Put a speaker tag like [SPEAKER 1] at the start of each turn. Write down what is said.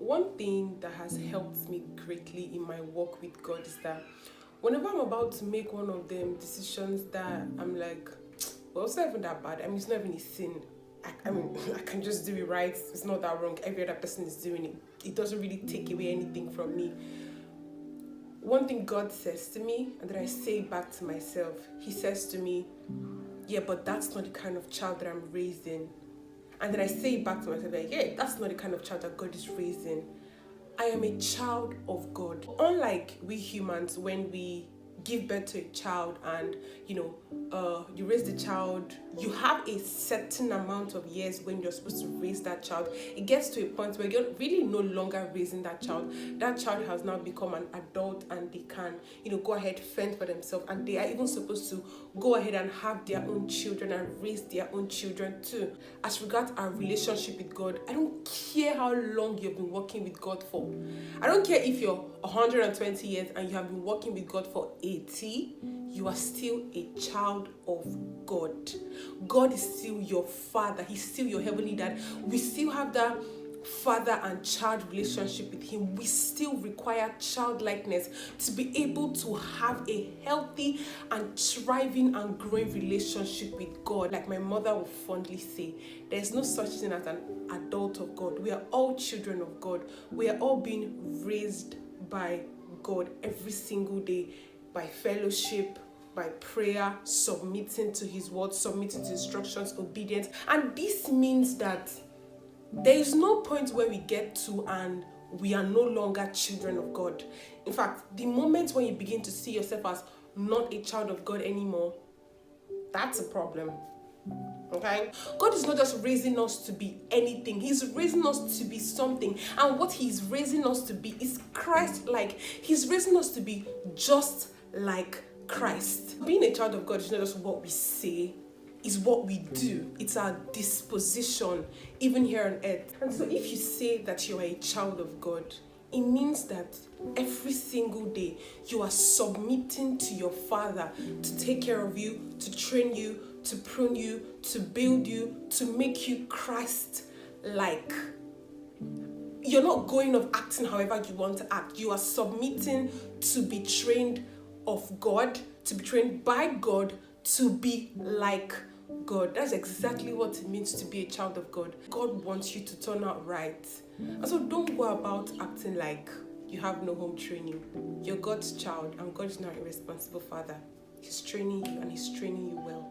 [SPEAKER 1] One thing that has helped me greatly in my walk with God is that whenever I'm about to make one of them decisions that I'm like, well, it's not even that bad. I mean, it's not even a sin. I mean, I can just do it right. It's not that wrong. Every other person is doing it. It doesn't really take away anything from me. One thing God says to me, and then I say back to myself, He says to me, yeah, but that's not the kind of child that I'm raising. And then I say back to myself, like, yeah, that's not the kind of child that God is raising. I am a child of God. Unlike we humans, when we give birth to a child and you raise the child, you have a certain amount of years when you're supposed to raise that child. It gets to a point where you're really no longer raising that child. That child has now become an adult and they can go ahead, fend for themselves, and they are even supposed to go ahead and have their own children and raise their own children too. As regards our relationship with God, I don't care how long you've been working with God for. I don't care if you're 120 years and you have been working with God for 80, you are still a child of God. God is still your Father. He's still your heavenly Dad. We still have that father and child relationship with Him. We still require childlikeness to be able to have a healthy and thriving and growing relationship with God. Like my mother would fondly say, there's no such thing as an adult of God. We are all children of God. We are all being raised by God every single day, by fellowship, by prayer, submitting to His word, submitting to instructions, obedience. And this means that there is no point where we get to and we are no longer children of God. In fact, the moment when you begin to see yourself as not a child of God anymore, that's a problem. Okay? God is not just raising us to be anything. He's raising us to be something. And what He's raising us to be is Christ-like. He's raising us to be just like Christ. Being a child of God is not just what we say, it's what we do. It's our disposition, even here on earth. And so if you say that you are a child of God, it means that every single day you are submitting to your Father to take care of you, to train you, to prune you, to build you, to make you Christ-like. You're not going off acting however you want to act. You are submitting to be trained of God, to be trained by God, to be like God. That's exactly what it means to be a child of God. God wants you to turn out right. And so don't go about acting like you have no home training. You're God's child, and God is not a irresponsible father. He's training you, and He's training you well.